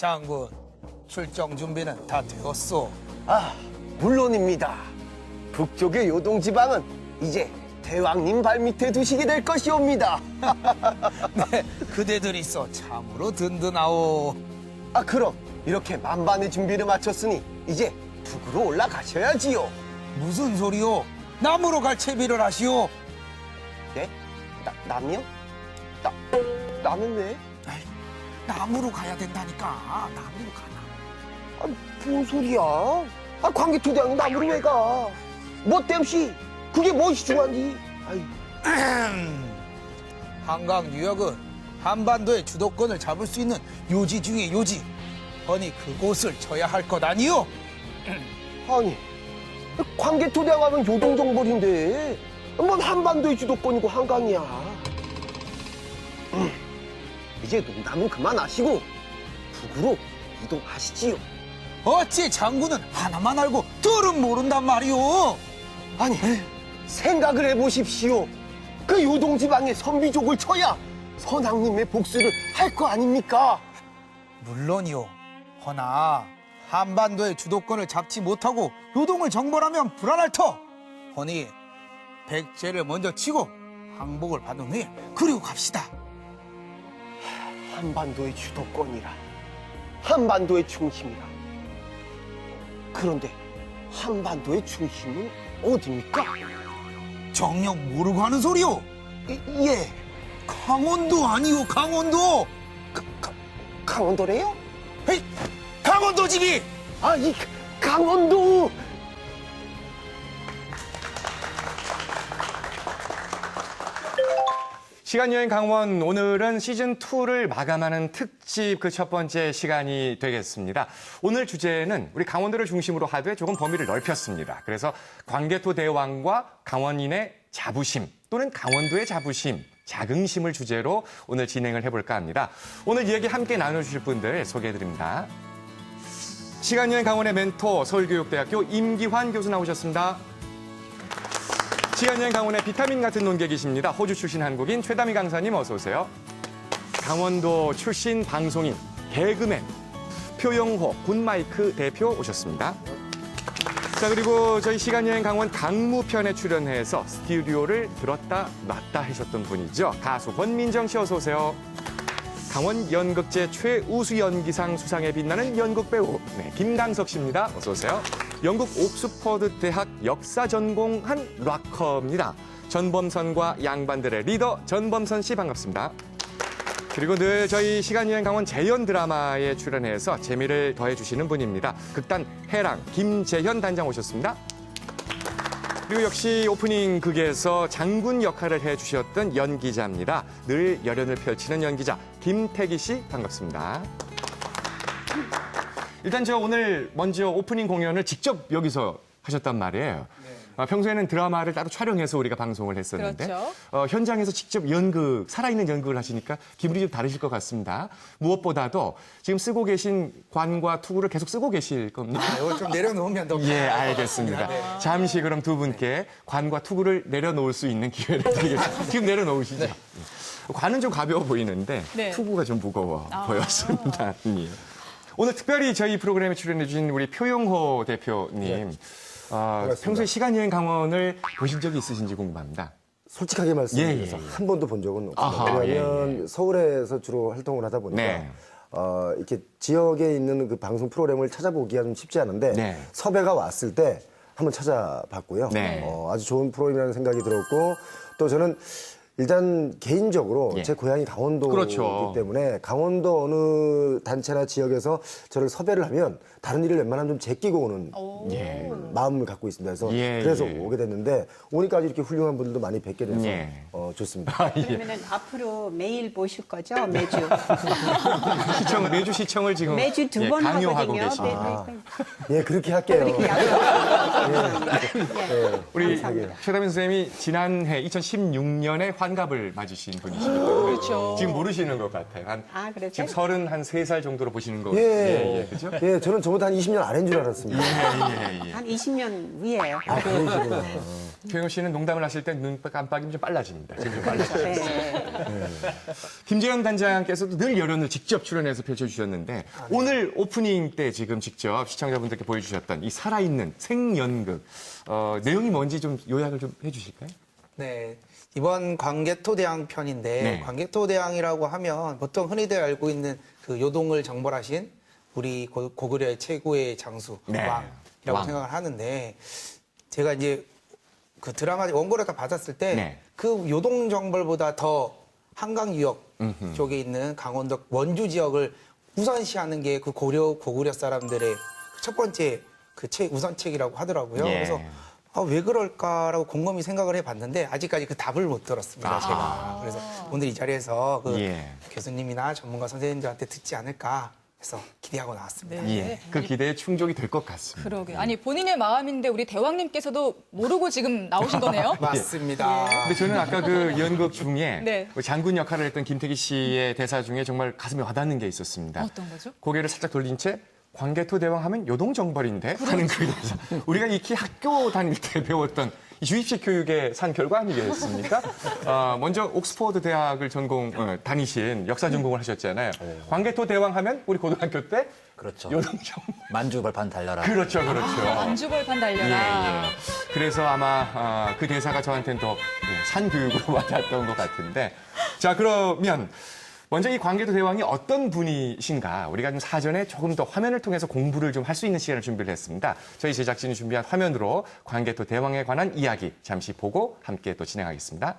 장군, 출정 준비는 다 되었소. 아, 물론입니다. 북쪽의 요동지방은 이제 대왕님 발밑에 두시게 될 것이옵니다. 네, 그대들 있어 참으로 든든하오. 아, 그럼 이렇게 만반의 준비를 마쳤으니 이제 북으로 올라가셔야지요. 무슨 소리요? 남으로 갈 채비를 하시오. 네? 남이요? 남은 왜? 아이, 남으로 가야 된다니까. 남으로 가나. 아, 뭔 소리야? 아, 광개토대왕 남으로 왜 가? 뭐 땜시? 그게 무엇이 중요한지? 아이. 한강 유역은 한반도의 주도권을 잡을 수 있는 요지 중의 요지. 허니 그곳을 쳐야 할 것 아니오? 아니, 광개토대왕 하면 요동정벌인데 뭔 한반도의 주도권이고 한강이야. 이제 농담은 그만하시고 북으로 이동하시지요. 어찌 장군은 하나만 알고 둘은 모른단 말이오? 아니, 생각을 해보십시오. 그 요동지방의 선비족을 쳐야 선왕님의 복수를 할 거 아닙니까? 물론이오. 허나 한반도의 주도권을 잡지 못하고 요동을 정벌하면 불안할 터. 허니 백제를 먼저 치고 항복을 받은 후에 그리고 갑시다. 한반도의 주도권이라, 한반도의 중심이라. 그런데 한반도의 중심은 어디입니까? 정녕 모르고 하는 소리오? 예, 강원도 아니오, 강원도. 강원도래요? 에이, 강원도지기. 아, 이 강원도! 시간여행 강원, 오늘은 시즌2를 마감하는 특집 그 첫 번째 시간이 되겠습니다. 오늘 주제는 우리 강원도를 중심으로 하되 조금 범위를 넓혔습니다. 그래서 광개토 대왕과 강원인의 자부심 또는 강원도의 자부심, 자긍심을 주제로 오늘 진행을 해볼까 합니다. 오늘 이야기 함께 나눠주실 분들 소개해드립니다. 시간여행 강원의 멘토, 서울교육대학교 임기환 교수 나오셨습니다. 시간여행 강원의 비타민 같은 논객이십니다. 호주 출신 한국인 최다미 강사님 어서 오세요. 강원도 출신 방송인, 개그맨, 표영호 굿마이크 대표 오셨습니다. 자, 그리고 저희 시간여행 강원 강무편에 출연해서 스튜디오를 들었다 놨다 하셨던 분이죠. 가수 권민정 씨 어서 오세요. 강원 연극제 최우수 연기상 수상에 빛나는 연극 배우 김강석 씨입니다. 어서 오세요. 영국 옥스퍼드 대학 역사 전공한 락커입니다. 전범선과 양반들의 리더 전범선 씨 반갑습니다. 그리고 늘 저희 시간여행 강원 재연 드라마에 출연해서 재미를 더해주시는 분입니다. 극단 해랑 김재현 단장 오셨습니다. 그리고 역시 오프닝 극에서 장군 역할을 해주셨던 연기자입니다. 늘 열연을 펼치는 연기자 김태기 씨 반갑습니다. 일단 저 오늘 먼저 오프닝 공연을 직접 여기서 하셨단 말이에요. 평소에는 드라마를 따로 촬영해서 우리가 방송을 했었는데 그렇죠. 현장에서 직접 연극, 살아있는 연극을 하시니까 기분이 좀 다르실 것 같습니다. 무엇보다도 지금 쓰고 계신 관과 투구를 계속 쓰고 계실 겁니다. 이걸 좀 내려놓으면 더. 예, 알겠습니다. 잠시 그럼 두 분께 관과 투구를 내려놓을 수 있는 기회를 드리겠습니다. 지금 내려놓으시죠. 관은 좀 가벼워 보이는데 네. 투구가 좀 무거워 보였습니다. 예. 오늘 특별히 저희 프로그램에 출연해 주신 우리 표영호 대표님. 평소에 시간여행 강원을 보신 적이 있으신지 궁금합니다. 솔직하게 말씀드려서 한 번도 본 적은 없습니다. 왜냐하면 서울에서 주로 활동을 하다 보니까 네. 이렇게 지역에 있는 그 방송 프로그램을 찾아보기가 좀 쉽지 않은데 네. 섭외가 왔을 때 한번 찾아봤고요. 네. 아주 좋은 프로그램이라는 생각이 들었고 또 저는 일단 개인적으로 예. 제 고향이 강원도이기 그렇죠. 때문에 강원도 어느 단체나 지역에서 저를 섭외를 하면 다른 일을 웬만하면 좀 제끼고 오는 예. 마음을 갖고 있습니다. 그래서 예, 그래서 예. 오게 됐는데 오니까 아주 이렇게 훌륭한 분들도 많이 뵙게 돼서 예. 좋습니다. 그러면은 앞으로 매일 보실 거죠? 매주. 매주 시청을 지금 매주 두 번 강요하고 하거든요. 계십니다. 예, 그렇게 할게요. 그렇게 우리 감사합니다. 최다민 선생님이 지난해 2016년에 환갑을 맞으신 분이시거든요. 그렇죠. 지금 모르시는 것 같아요. 그러세요? 지금 33살 정도로 보시는 거. 예, 그죠? 예, 저는 저보다 한 20년 아래인 줄 알았습니다. 예. 한 20년 위에요. 그러시구나. 표영 씨는 농담을 하실 때 눈 깜빡이면 좀 빨라집니다. 지금 좀 빨라져요. 네. 김재현 단장께서도 늘 여론을 직접 출연해서 펼쳐주셨는데 오늘 오프닝 때 지금 직접 시청자분들께 보여주셨던 이 살아있는 생연극 내용이 뭔지 좀 요약을 좀 해주실까요? 네. 이번 광개토대왕 편인데 네. 광개토대왕이라고 하면 보통 흔히들 알고 있는 그 요동을 정벌하신 우리 고구려의 최고의 장수 네. 왕이라고 왕. 생각을 하는데 제가 이제 그 드라마 원고를 다 받았을 때 네. 그 요동 정벌보다 더 한강 유역 쪽에 있는 강원도 원주 지역을 우선시하는 게 그 고구려 사람들의 첫 번째 그 우선책이라고 하더라고요. 예. 그래서 왜 그럴까라고 곰곰이 생각을 해봤는데 아직까지 그 답을 못 들었습니다. 제가. 그래서 오늘 이 자리에서 그 예. 교수님이나 전문가 선생님들한테 듣지 않을까 해서 기대하고 나왔습니다. 예. 그 기대에 충족이 될 것 같습니다. 그러게. 아니 본인의 마음인데 우리 대왕님께서도 모르고 지금 나오신 거네요. 맞습니다. 근데 저는 아까 그 연극 중에 네. 그 장군 역할을 했던 김태기 씨의 대사 중에 정말 가슴에 와닿는 게 있었습니다. 어떤 거죠? 고개를 살짝 돌린 채 광개토 대왕 하면 요동정벌인데 하는 그 대사. 우리가 익히 학교 다닐 때 배웠던 이 주입식 교육의 산 결과 아니겠습니까? 먼저 옥스퍼드 대학을 다니신 역사 전공을 하셨잖아요. 광개토 대왕 하면 우리 고등학교 때 그렇죠. 요동정. 만주벌판 달려라. 그렇죠. 안주벌판 달려라. 예. 그래서 아마 그 대사가 저한테는 더 산교육으로 와닿았던 것 같은데. 자, 그러면 먼저 이 광개토 대왕이 어떤 분이신가 우리가 좀 사전에 조금 더 화면을 통해서 공부를 좀 할 수 있는 시간을 준비를 했습니다. 저희 제작진이 준비한 화면으로 광개토 대왕에 관한 이야기 잠시 보고 함께 또 진행하겠습니다.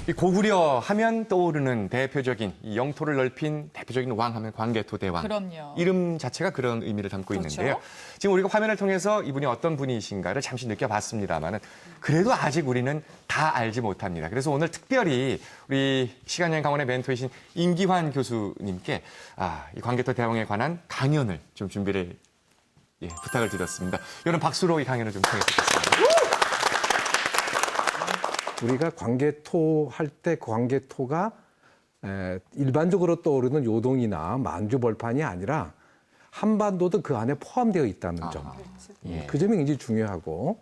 이 고구려 하면 떠오르는 대표적인 이 영토를 넓힌 대표적인 왕 하면 광개토 대왕. 그럼요. 이름 자체가 그런 의미를 담고 그렇죠. 있는데요. 지금 우리가 화면을 통해서 이분이 어떤 분이신가를 잠시 느껴봤습니다만은 그래도 아직 우리는 다 알지 못합니다. 그래서 오늘 특별히 우리 시간여행 강원의 멘토이신 임기환 교수님께 이 광개토 대왕에 관한 강연을 좀 준비를 부탁을 드렸습니다. 여러분 박수로 이 강연을 좀 청해주겠습니다. 우리가 광개토 할 때 광개토가 일반적으로 떠오르는 요동이나 만주벌판이 아니라 한반도도 그 안에 포함되어 있다는 점. 그 점이 굉장히 중요하고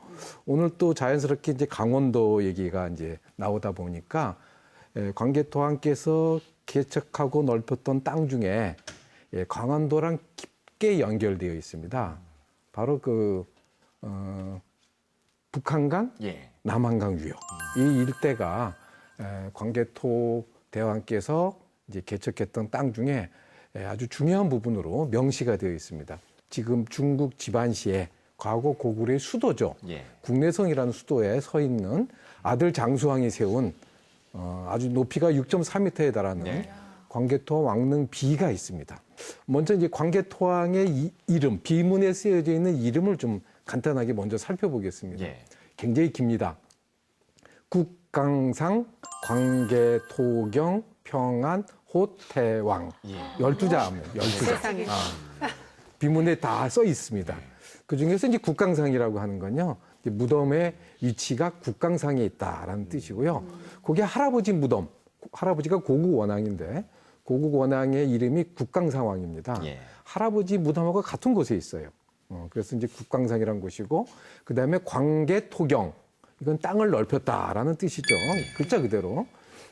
오늘 또 자연스럽게 이제 강원도 얘기가 이제 나오다 보니까 광개토왕께서 개척하고 넓혔던 땅 중에 강원도랑 깊게 연결되어 있습니다. 바로 그 북한강, 남한강 유역 이 일대가 광개토 대왕께서 이제 개척했던 땅 중에 아주 중요한 부분으로 명시가 되어 있습니다. 지금 중국 지반시의 과거 고구려의 수도죠. 국내성이라는 수도에 서 있는 아들 장수왕이 세운 아주 높이가 6.4m에 달하는 광개토 왕릉 비가 있습니다. 먼저 이제 광개토왕의 이름, 비문에 쓰여져 있는 이름을 좀 간단하게 먼저 살펴보겠습니다. 예. 굉장히 깁니다. 국강상, 광개토경, 평안, 호태왕. 12자입니다. 12자. 세상에. 비문에 다 써 있습니다. 그 중에서 이제 국강상이라고 하는 건요, 이제 무덤의 위치가 국강상에 있다라는 뜻이고요. 거기 할아버지 무덤, 할아버지가 고국 원앙인데, 고국 원앙의 이름이 국강상왕입니다. 예. 할아버지 무덤하고 같은 곳에 있어요. 그래서 이제 국강상이라는 곳이고, 그 다음에 광개토경, 이건 땅을 넓혔다라는 뜻이죠. 글자 그대로.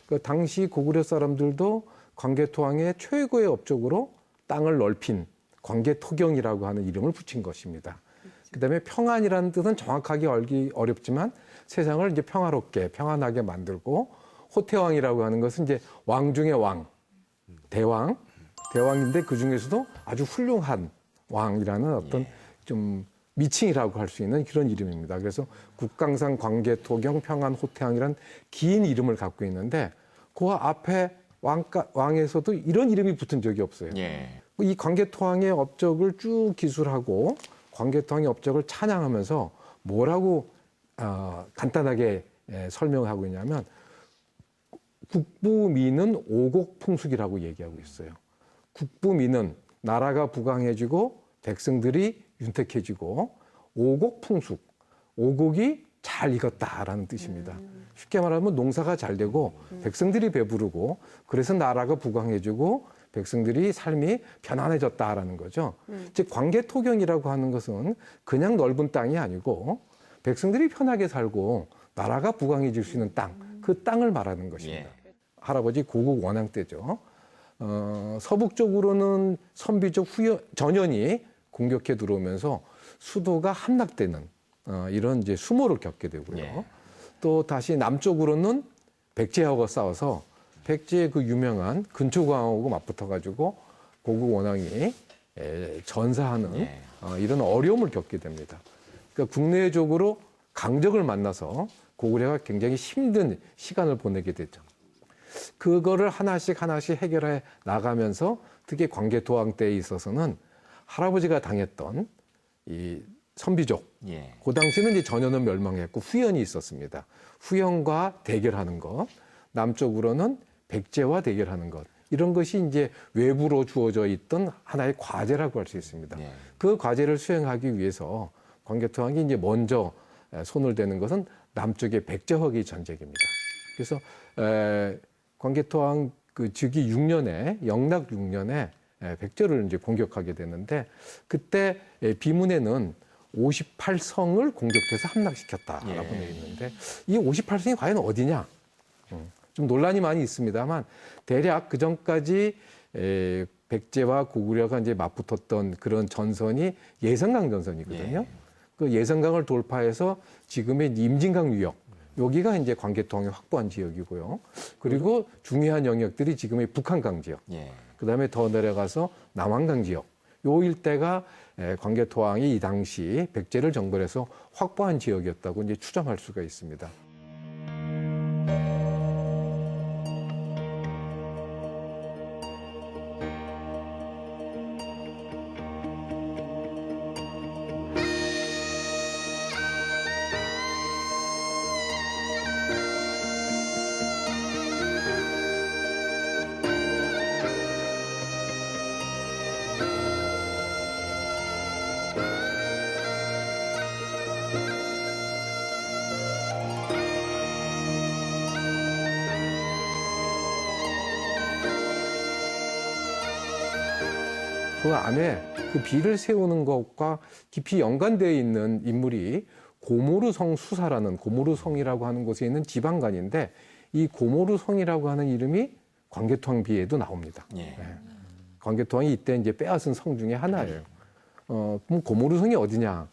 그 당시 고구려 사람들도 광개토왕의 최고의 업적으로 땅을 넓힌 광개토경이라고 하는 이름을 붙인 것입니다. 그다음에 평안이라는 뜻은 정확하게 알기 어렵지만 세상을 이제 평화롭게 평안하게 만들고, 호태왕이라고 하는 것은 이제 왕 중의 왕, 대왕인데 그 중에서도 아주 훌륭한 왕이라는 어떤 좀 미칭이라고 할 수 있는 그런 이름입니다. 그래서 국강상, 광개토경, 평안, 호태왕이란 긴 이름을 갖고 있는데 그 앞에 왕에서도 이런 이름이 붙은 적이 없어요. 예. 이 광개토왕의 업적을 쭉 기술하고 광개토왕의 업적을 찬양하면서 뭐라고 간단하게 설명하고 있냐면 국부민은 오곡풍숙이라고 얘기하고 있어요. 국부민은 나라가 부강해지고 백성들이 윤택해지고 오곡풍숙, 오곡이 잘 익었다라는 뜻입니다. 쉽게 말하면 농사가 잘 되고 백성들이 배부르고 그래서 나라가 부강해지고 백성들이 삶이 편안해졌다라는 거죠. 즉 광개토경이라고 하는 것은 그냥 넓은 땅이 아니고 백성들이 편하게 살고 나라가 부강해질 수 있는 땅, 그 땅을 말하는 것입니다. 할아버지 고국 원앙 때죠. 서북쪽으로는 선비족 전현이 공격해 들어오면서 수도가 함락되는 이런 이제 수모를 겪게 되고요. 또 다시 남쪽으로는 백제하고 싸워서 백제의 그 유명한 근초광하고 맞붙어가지고 고국 원앙이 전사하는 이런 어려움을 겪게 됩니다. 그러니까 국내적으로 강적을 만나서 고구려가 굉장히 힘든 시간을 보내게 되죠. 그거를 하나씩 해결해 나가면서 특히 광개토왕 때에 있어서는 할아버지가 당했던 이 선비족, 그 당시는 이제 전현은 멸망했고 후현이 있었습니다. 후현과 대결하는 것, 남쪽으로는 백제와 대결하는 것, 이런 것이 이제 외부로 주어져 있던 하나의 과제라고 할 수 있습니다. 그 과제를 수행하기 위해서 광개토왕이 이제 먼저 손을 대는 것은 남쪽의 백제화기 전쟁입니다. 그래서 광개토왕 그 즉위 6년에 영락 6년에 백제를 이제 공격하게 되는데 그때 비문에는 58성을 공격해서 함락시켰다라고 되어 있는데 이 58성이 과연 어디냐? 좀 논란이 많이 있습니다만 대략 그 전까지 백제와 고구려가 이제 맞붙었던 그런 전선이 예성강 전선이거든요. 그 예성강을 돌파해서 지금의 임진강 유역, 여기가 이제 광개토왕이 확보한 지역이고요. 그리고 중요한 영역들이 지금의 북한강 지역, 그다음에 더 내려가서 남한강 지역, 요 일대가 광개토왕이 이 당시 백제를 정벌해서 확보한 지역이었다고 이제 추정할 수가 있습니다. 그 안에 그 비를 세우는 것과 깊이 연관되어 있는 인물이 고모르성 수사라는 고모르성이라고 하는 곳에 있는 지방간인데 이 고모르성이라고 하는 이름이 광개토왕 비에도 나옵니다. 광개토왕이 이때 이제 빼앗은 성 중에 하나예요. 그럼 고모르성이 어디냐?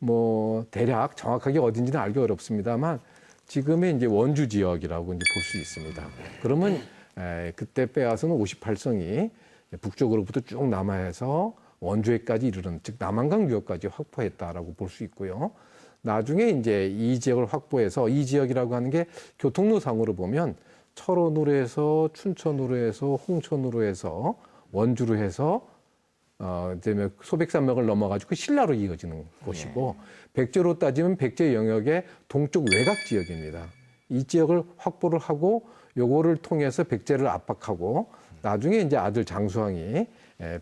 뭐 대략 정확하게 어딘지는 알기 어렵습니다만 지금의 이제 원주 지역이라고 이제 볼 수 있습니다. 그러면 그때 빼앗은 58성이 북쪽으로부터 쭉 남하해서 원주에까지 이르는, 즉 남한강 유역까지 확보했다라고 볼 수 있고요. 나중에 이제 이 지역을 확보해서 이 지역이라고 하는 게 교통로상으로 보면 철원으로 해서 춘천으로 해서 홍천으로 해서 원주로 해서 이제 소백산맥을 넘어가지고 신라로 이어지는 곳이고 백제로 따지면 백제 영역의 동쪽 외곽 지역입니다. 이 지역을 확보를 하고 요거를 통해서 백제를 압박하고 나중에 이제 아들 장수왕이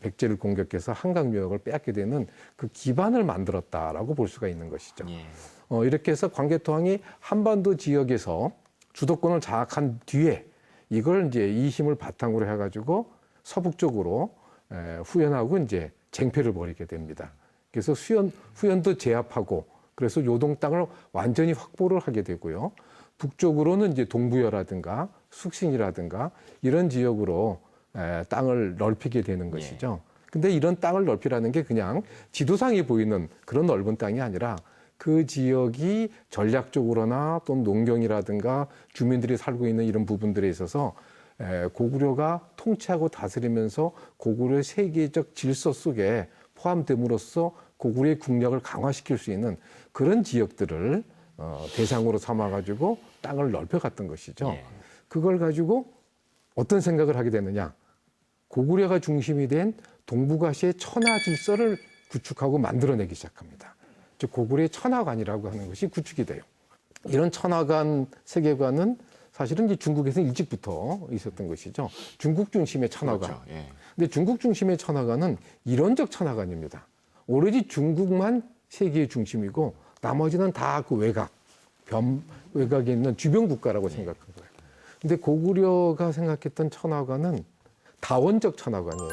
백제를 공격해서 한강 유역을 빼앗게 되는 그 기반을 만들었다라고 볼 수가 있는 것이죠. 이렇게 해서 광개토왕이 한반도 지역에서 주도권을 장악한 뒤에 이걸 이제 이 힘을 바탕으로 해가지고 서북쪽으로 후연하고 이제 쟁패를 벌이게 됩니다. 그래서 후연도 제압하고 그래서 요동 땅을 완전히 확보를 하게 되고요. 북쪽으로는 이제 동부여라든가 숙신이라든가 이런 지역으로 땅을 넓히게 되는 것이죠. 근데 이런 땅을 넓히라는 게 그냥 지도상에 보이는 그런 넓은 땅이 아니라 그 지역이 전략적으로나 또는 농경이라든가 주민들이 살고 있는 이런 부분들에 있어서 고구려가 통치하고 다스리면서 고구려의 세계적 질서 속에 포함됨으로써 고구려의 국력을 강화시킬 수 있는 그런 지역들을 대상으로 삼아가지고 땅을 넓혀갔던 것이죠. 그걸 가지고 어떤 생각을 하게 되느냐. 고구려가 중심이 된 동북아시아의 천하 질서를 구축하고 만들어내기 시작합니다. 즉 고구려의 천하관이라고 하는 것이 구축이 돼요. 이런 천하관 세계관은 사실은 이제 중국에서는 일찍부터 있었던 것이죠. 중국 중심의 천하관. 그렇죠. 예. 근데 중국 중심의 천하관은 이론적 천하관입니다. 오로지 중국만 세계의 중심이고 나머지는 다 그 외곽, 외곽에 있는 주변 국가라고 생각한 거예요. 근데 고구려가 생각했던 천하관은 다원적 천하관이에요.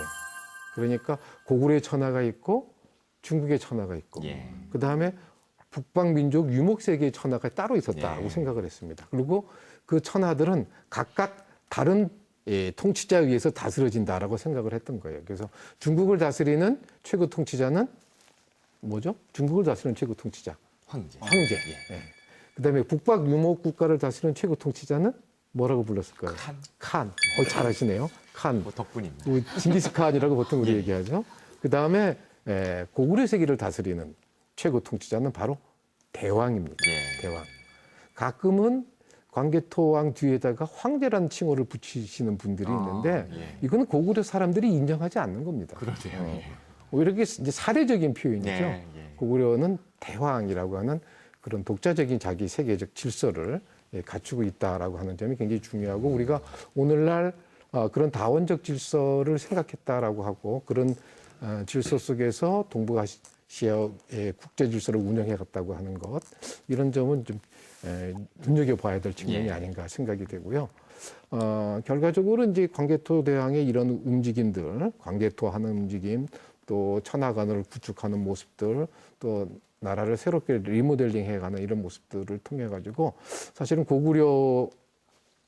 그러니까 고구려의 천하가 있고 중국의 천하가 있고 그다음에 북방민족 유목세계의 천하가 따로 있었다고 생각을 했습니다. 그리고 그 천하들은 각각 다른 통치자에 의해서 다스려진다라고 생각을 했던 거예요. 그래서 중국을 다스리는 최고 통치자는 뭐죠? 중국을 다스리는 최고 통치자. 황제. 그다음에 북방 유목 국가를 다스리는 최고 통치자는 뭐라고 불렀을까요? 칸. 잘하시네요. 칸. 뭐 덕분입니다. 징기스칸이라고 보통 우리 얘기하죠. 그다음에 고구려 세계를 다스리는 최고 통치자는 바로 대왕입니다. 대왕. 가끔은 광개토왕 뒤에다가 황제라는 칭호를 붙이시는 분들이 있는데 이거는 고구려 사람들이 인정하지 않는 겁니다. 그러네요. 오히려 이게 이제 사례적인 표현이죠. 고구려는 대왕이라고 하는 그런 독자적인 자기 세계적 질서를 갖추고 있다라고 하는 점이 굉장히 중요하고 우리가 오늘날 그런 다원적 질서를 생각했다라고 하고 그런 질서 속에서 동북아시아의 국제 질서를 운영해 갔다고 하는 것 이런 점은 좀 눈여겨봐야 될 측면이 아닌가 생각이 되고요. 결과적으로 이제 광개토 대왕의 이런 움직임들, 광개토하는 움직임, 또 천하관을 구축하는 모습들, 또 나라를 새롭게 리모델링 해가는 이런 모습들을 통해 가지고 사실은 고구려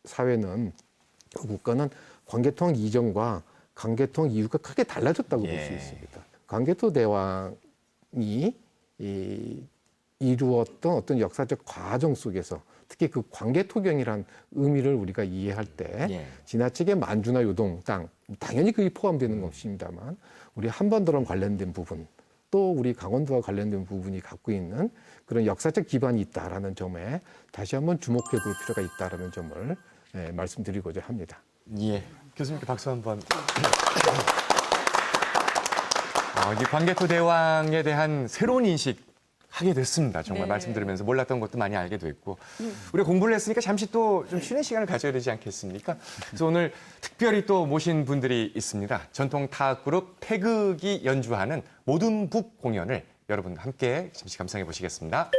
사회는 국가는 광개토왕 이전과 광개토왕 이후가 크게 달라졌다고 볼 수 있습니다. 광개토 대왕이 이루었던 어떤 역사적 과정 속에서 특히 그 광개토경이란 의미를 우리가 이해할 때 지나치게 만주나 요동 땅 당연히 그게 포함되는 것입니다만 우리 한반도랑 관련된 부분 또 우리 강원도와 관련된 부분이 갖고 있는 그런 역사적 기반이 있다라는 점에 다시 한번 주목해 볼 필요가 있다라는 점을 말씀드리고자 합니다. 교수님께 박수 한번. 이제 광개토 대왕에 대한 새로운 인식 하게 됐습니다. 정말 말씀드리면서 몰랐던 것도 많이 알게 됐고 우리가 공부를 했으니까 잠시 또 좀 쉬는 시간을 가져야 되지 않겠습니까? 그래서 오늘 특별히 또 모신 분들이 있습니다. 전통 타악그룹 태극이 연주하는 모든 북 공연을 여러분 함께 잠시 감상해 보시겠습니다.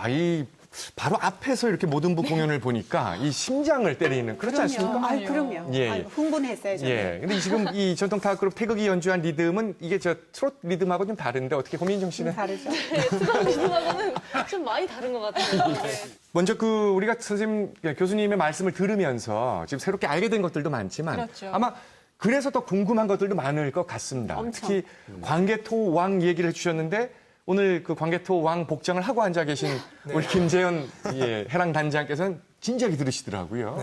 이 바로 앞에서 이렇게 모든부 공연을 보니까 이 심장을 때리는 그렇지 않습니까? 아유, 그럼요. 예, 예. 아유, 흥분했어요, 저는. 예. 근데 지금 이 전통 타악 그룹 태극이 연주한 리듬은 이게 저 트롯 리듬하고 좀 다른데 어떻게 고민정 씨는? 다르죠? 네, 트롯 리듬하고는 좀 많이 다른 것 같아요. 네. 먼저 우리가 선생님 교수님의 말씀을 들으면서 지금 새롭게 알게 된 것들도 많지만 그렇죠. 아마 그래서 더 궁금한 것들도 많을 것 같습니다. 엄청. 특히 광개토 왕 얘기를 해주셨는데 오늘 그 광개토 왕 복장을 하고 앉아 계신 우리 김재현 해랑 단장께서는 진지하게 들으시더라고요.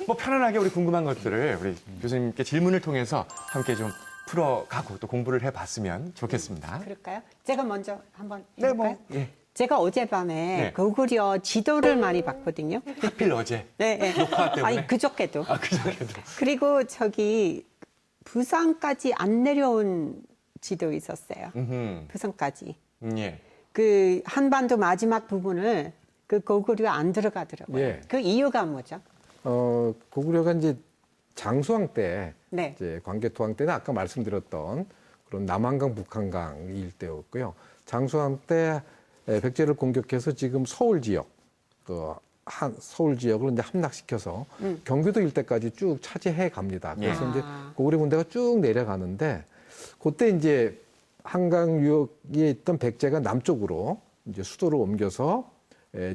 뭐 편안하게 우리 궁금한 것들을 우리 교수님께 질문을 통해서 함께 좀 풀어가고 또 공부를 해봤으면 좋겠습니다. 그럴까요? 제가 먼저 한번 네, 해볼까요? 예. 제가 어젯밤에 네. 고구려 지도를 많이 봤거든요. 하필 어제. 네, 네. 녹화 때문에? 아니, 그저께도. 그저께도. 그리고 저기 부산까지 안 내려온 지도 있었어요. 부산까지. 예. 그 한반도 마지막 부분을 그 고구려 안 들어가더라고요. 예. 그 이유가 뭐죠? 고구려가 이제 장수왕 때, 네. 이제 광개토왕 때는 아까 말씀드렸던 그런 남한강, 북한강 일대였고요. 장수왕 때 백제를 공격해서 지금 서울 지역, 서울 지역을 이제 함락시켜서 경기도 일대까지 쭉 차지해 갑니다. 그래서 이제 고구려 군대가 쭉 내려가는데 그때 이제 한강 유역에 있던 백제가 남쪽으로 이제 수도를 옮겨서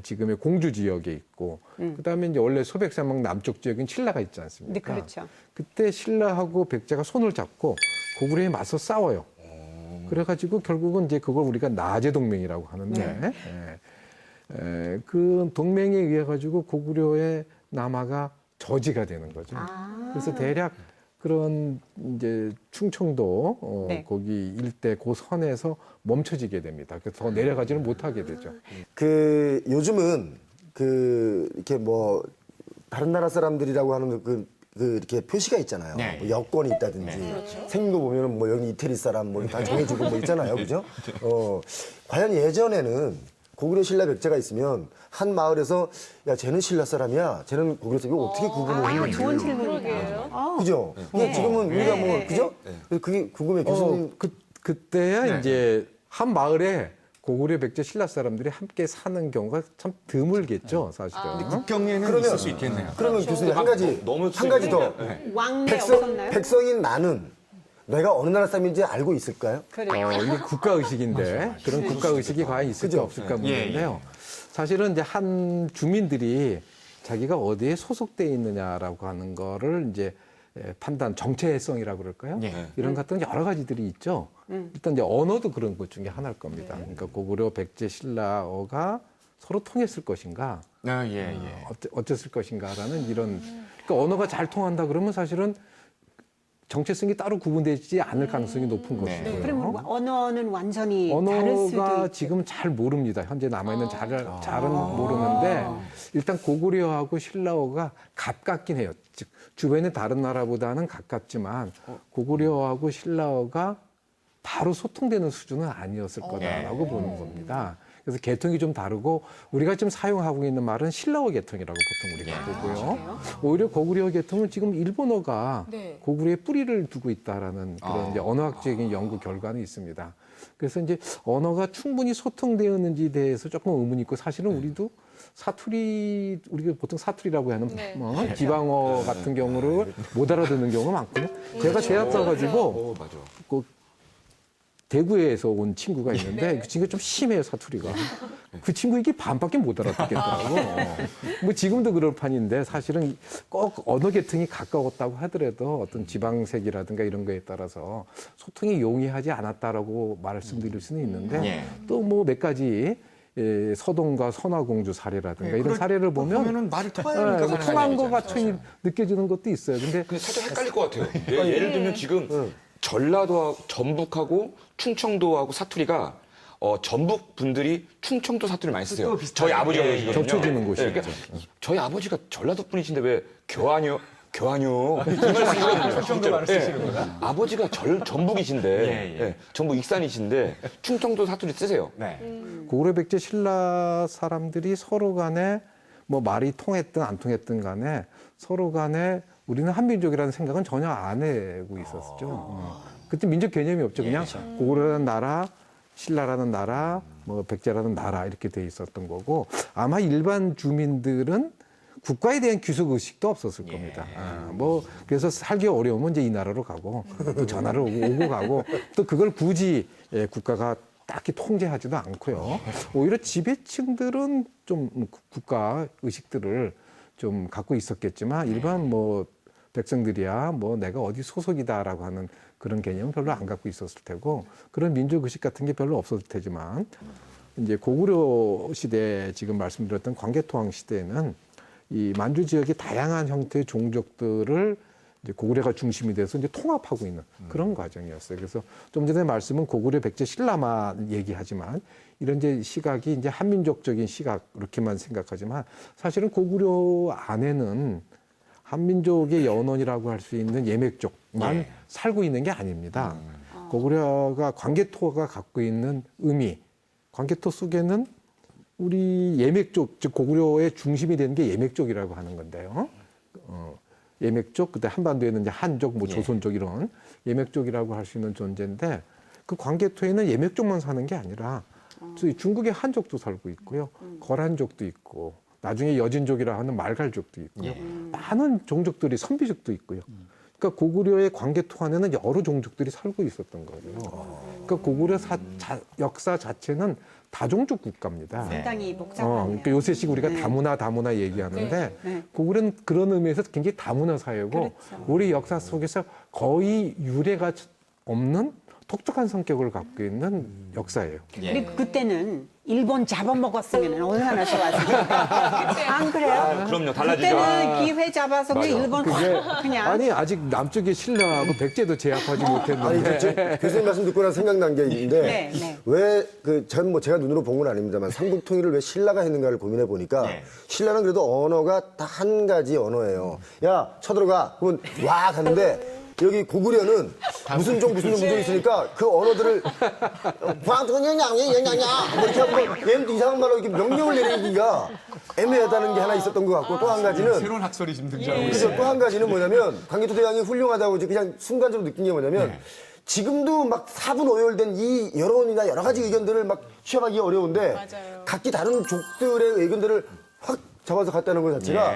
지금의 공주 지역에 있고 그다음에 이제 원래 소백사막 남쪽 지역엔 신라가 있지 않습니까? 네, 그렇죠. 그때 신라하고 백제가 손을 잡고 고구려에 맞서 싸워요. 그래가지고 결국은 이제 그걸 우리가 나제 동맹이라고 하는데 그 동맹에 의해 가지고 고구려의 남하가 저지가 되는 거죠. 그래서 대략 그런 이제 충청도 네. 거기 일대 그 선에서 멈춰지게 됩니다. 그래서 더 내려가지는 못하게 되죠. 요즘은 이렇게 뭐 다른 나라 사람들이라고 하는 이렇게 표시가 있잖아요. 네. 뭐 여권이 있다든지 생긴 거 보면은 뭐 여기 이태리 사람 뭐 다 정해주고 뭐 있잖아요, 그죠? 과연 예전에는 고구려 신라 백제가 있으면 한 마을에서 야 쟤는 신라 사람이야, 쟤는 고구려 사람이야, 어떻게 구분을 했는지. 좋은 질문이에요. 그죠? 근데 지금은 우리가 뭐 그죠? 그래서 그게 궁금해 교수님. 그때야 이제 한 마을에 고구려 백제 신라 사람들이 함께 사는 경우가 참 드물겠죠, 사실은. 국경에는 있을 수 있겠네요. 그러면 교수님 한 가지 더 왕래 없었나요? 백성인 나는 내가 어느 나라 사람인지 알고 있을까요? 이게 국가 의식인데 그런 국가 의식이 과연 있을까 없을까 문제인데요. 사실은 이제 한 주민들이 자기가 어디에 소속돼 있느냐라고 하는 거를 이제 판단 정체성이라고 그럴까요? 이런 같은 여러 가지들이 있죠. 일단 이제 언어도 그런 것 중에 하나일 겁니다. 그러니까 고구려, 백제, 신라어가 서로 통했을 것인가, 어쨌을 것인가라는 이런. 그러니까 언어가 잘 통한다 그러면 사실은 정체성이 따로 구분되지 않을 가능성이 높은 것이고요. 그러면 언어는 완전히 다를 수도 언어가 있죠. 지금 잘 모릅니다. 현재 남아있는 잘은 모르는데 일단 고구려하고 신라어가 가깝긴 해요. 즉 주변의 다른 나라보다는 가깝지만 고구려하고 신라어가 바로 소통되는 수준은 아니었을 거다라고 보는 겁니다. 그래서 계통이 좀 다르고 우리가 지금 사용하고 있는 말은 신라어 계통이라고 보통 우리가 보고요. 오히려 고구려 계통은 지금 일본어가 네. 고구려에 뿌리를 두고 있다라는 그런 이제 언어학적인 연구 결과는 있습니다. 그래서 이제 언어가 충분히 소통되었는지에 대해서 조금 의문이 있고 사실은 우리도 사투리, 우리가 보통 사투리라고 하는 지방어 같은 경우를 못 알아듣는 경우가 많거든요. 제가 대학 가가지고 그 대구에서 온 친구가 있는데 그 친구가 좀 심해요, 사투리가. 그 친구 이게 반밖에 못 알아듣겠더라고. 뭐 지금도 그럴 판인데 사실은 꼭 언어 계통이 가까웠다고 하더라도 어떤 지방색이라든가 이런 거에 따라서 소통이 용이하지 않았다라고 말씀드릴 수는 있는데 또 뭐 몇 가지 서동과 선화공주 사례라든가 이런 사례를 보면 말이 통하니까 통한 것 같이 느껴지는 것도 있어요. 근데 살짝 헷갈릴 것 같아요. 예를 들면 지금 전라도하고 전북하고 충청도하고 사투리가 전북 분들이 충청도 사투리를 많이 쓰세요. 저희 아버지가 그러시거든요. 겹쳐지는 곳이죠. 그러니까 저희 아버지가 전라도 분이신데 왜 교환요? 이 말씀이시거든요. 충청도 말을 쓰시는구나. 아버지가 전북이신데, 전북 익산이신데 충청도 사투리 쓰세요. 고구려 백제 신라 사람들이 서로 간에 뭐 말이 통했든 안 통했든 간에 서로 간에 우리는 한민족이라는 생각은 전혀 안 하고 있었죠. 그때 민족 개념이 없죠. 그냥 고구려라는 나라, 신라라는 나라, 뭐 백제라는 나라 이렇게 돼 있었던 거고 아마 일반 주민들은 국가에 대한 귀속 의식도 없었을 겁니다. 뭐 그래서 살기 어려우면 이제 이 나라로 가고 또 전화를 오고 가고 또 그걸 굳이 국가가 딱히 통제하지도 않고요. 오히려 지배층들은 좀 국가 의식들을 좀 갖고 있었겠지만 일반 뭐 백성들이야 뭐 내가 어디 소속이다라고 하는 그런 개념은 별로 안 갖고 있었을 테고 그런 민족 의식 같은 게 별로 없었을 테지만 이제 고구려 시대 지금 말씀드렸던 광개토왕 시대에는 이 만주 지역의 다양한 형태의 종족들을 이제 고구려가 중심이 돼서 이제 통합하고 있는 그런 과정이었어요. 그래서 좀 전에 말씀은 고구려 백제 신라만 얘기하지만 이런 이제 시각이 이제 한민족적인 시각 이렇게만 생각하지만 사실은 고구려 안에는 한민족의 연원이라고 할 수 있는 예맥족만 살고 있는 게 아닙니다. 고구려가 광개토가 갖고 있는 의미, 광개토 속에는 우리 예맥족, 즉 고구려의 중심이 되는 게 예맥족이라고 하는 건데요. 예맥족, 그때 한반도에는 이제 한족, 뭐 조선족 이런 예맥족이라고 할 수 있는 존재인데 그 광개토에는 예맥족만 사는 게 아니라 중국의 한족도 살고 있고요. 거란족도 있고 나중에 여진족이라 하는 말갈족도 있고요. 많은 종족들이 선비족도 있고요. 그러니까 고구려의 광개토 안에는 여러 종족들이 살고 있었던 거예요. 그러니까 고구려 역사 자체는 다종족 국가입니다. 상당히 복잡하네요. 그러니까 요새식 우리가 다문화 얘기하는데 고구려는 그런 의미에서 굉장히 다문화 사회고 그렇죠. 우리 역사 속에서 거의 유례가 없는 독특한 성격을 갖고 있는 역사예요. 그리고 그때는 일본 잡아먹었으면 얼마나 좋았을까. 안 그래요? 그럼요. 달라지죠. 그때는 기회 잡아서 그 일본 그냥. 아니 아직 남쪽의 신라하고 백제도 제압하지 아니, 못했는데 교수님 말씀 듣고 나 생각난 게 있는데 네, 네. 왜 뭐 제가 눈으로 본 건 아닙니다만 삼국 통일을 왜 신라가 했는가를 고민해 보니까 신라는 그래도 언어가 다 한 가지 언어예요. 야 쳐들어가 그러면 와 가는데 여기 고구려는 무슨 종 있으니까 그 언어들을 광통냐냐냐냐 뭐 이렇게 하고 얘는 이상한 말로 이렇게 명령을 내리기가 애매하다는 게 하나 있었던 것 같고 또 한 가지는 새로운 학설이 지금 등장하고 그죠. 또 한 가지는 뭐냐면 광개토 대왕이 훌륭하다고 이제 그냥 순간적으로 느낀 게 뭐냐면 지금도 막 사분오열된 이 여론이나 여러 가지 의견들을 막 취합하기 어려운데 맞아요. 각기 다른 족들의 의견들을 확 잡아서 갔다는 것 자체가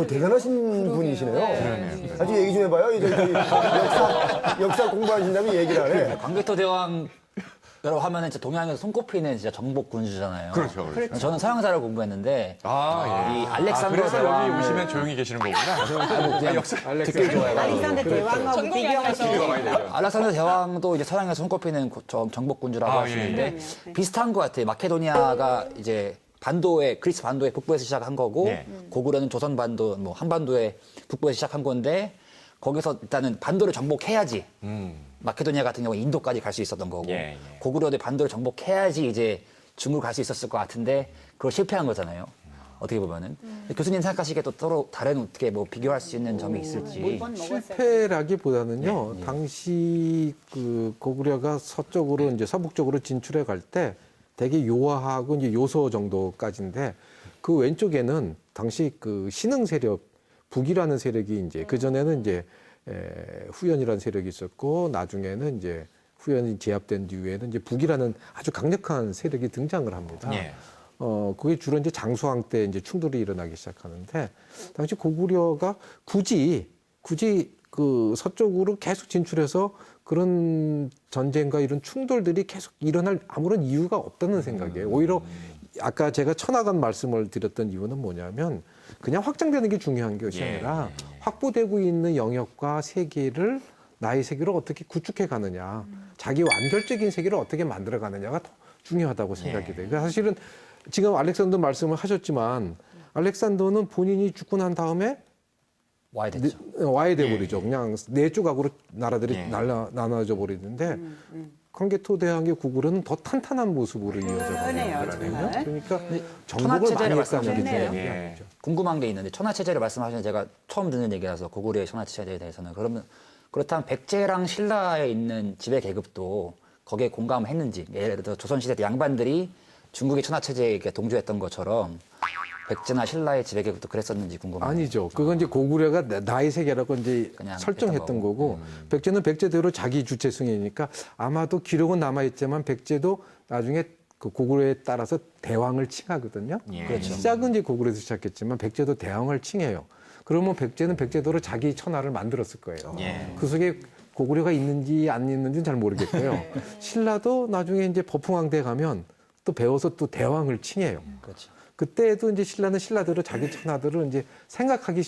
대단하신 분이시네요. 아주 얘기 좀 해봐요. 이제 역사 공부하신다면 얘기를 하네. 광개토 대왕 여러 하면은 진짜 동양에서 손꼽히는 진짜 정복 군주잖아요. 그렇죠. 저는 서양사를 공부했는데 이 알렉산더 그래서 대왕 여기 오시면 조용히 계시는 거구나. 그냥 역사 듣기 좋아요. 알렉산더 대왕하고 비교하시면 알렉산더 대왕도 이제 서양에서 손꼽히는 정복 군주라고 할 수 있는데 비슷한 것 같아요. 마케도니아가 이제 그리스 반도의 북부에서 시작한 거고 고구려는 조선 반도, 뭐 한반도의 북부에서 시작한 건데 거기서 일단은 반도를 정복해야지. 마케도니아 같은 경우 인도까지 갈 수 있었던 거고 고구려도 반도를 정복해야지 이제 중국을 갈 수 있었을 것 같은데 그걸 실패한 거잖아요. 어떻게 보면은 교수님 생각하시기에 또 서로 다른 어떻게 뭐 비교할 수 있는 점이 있을지. 실패라기보다는요. 당시 그 고구려가 서쪽으로 이제 서북쪽으로 진출해 갈 때 되게 요하하고 이제 요소 정도까지인데 그 왼쪽에는 당시 그 신흥 세력 북이라는 세력이 이제 그 전에는 이제 후연이라는 세력이 있었고 나중에는 이제 후연이 제압된 뒤에는 이제 북이라는 아주 강력한 세력이 등장을 합니다. 그게 주로 이제 장수왕 때 이제 충돌이 일어나기 시작하는데 당시 고구려가 굳이 그 서쪽으로 계속 진출해서 그런 전쟁과 이런 충돌들이 계속 일어날 아무런 이유가 없다는 생각이에요. 오히려 아까 제가 천하관 말씀을 드렸던 이유는 뭐냐면 그냥 확장되는 게 중요한 것이 아니라 확보되고 있는 영역과 세계를 나의 세계를 어떻게 구축해 가느냐, 자기 완결적인 세계를 어떻게 만들어 가느냐가 더 중요하다고 생각이 돼요. 그러니까 사실은 지금 알렉산더 말씀을 하셨지만 알렉산더는 본인이 죽고 난 다음에 와야 돼버리죠. 그냥 네 조각으로 나라들이 나눠져 버리는데 광개토 대왕의 고구려는 더 탄탄한 모습으로 이어져 가는 거거든요. 그러니까 정복을 많이 했다는 게 중요하죠. 궁금한 게 있는데 천하체제를 말씀하시는 제가 처음 듣는 얘기라서 고구려의 천하체제에 대해서는 그렇다면 백제랑 신라에 있는 지배 계급도 거기에 공감했는지 예를 들어 조선시대 때 양반들이 중국의 천하체제에 동조했던 것처럼 백제나 신라의 지배 계급도 그랬었는지 궁금합니다. 아니죠. 그건 이제 고구려가 나의 세계라고 이제 설정했던 거고 백제는 백제대로 자기 주체 승이니까 아마도 기록은 남아있지만 백제도 나중에 그 고구려에 따라서 대왕을 칭하거든요. 그렇죠. 시작은 이제 고구려에서 시작했지만 백제도 대왕을 칭해요. 그러면 백제는 백제도로 자기 천하를 만들었을 거예요. 그 속에 고구려가 있는지 안 있는지는 잘 모르겠고요. 신라도 나중에 이제 법흥왕대에 가면 또 배워서 또 대왕을 칭해요. 그렇죠. 그때도 이제 신라는 신라대로 자기 천하들을 이제 생각하기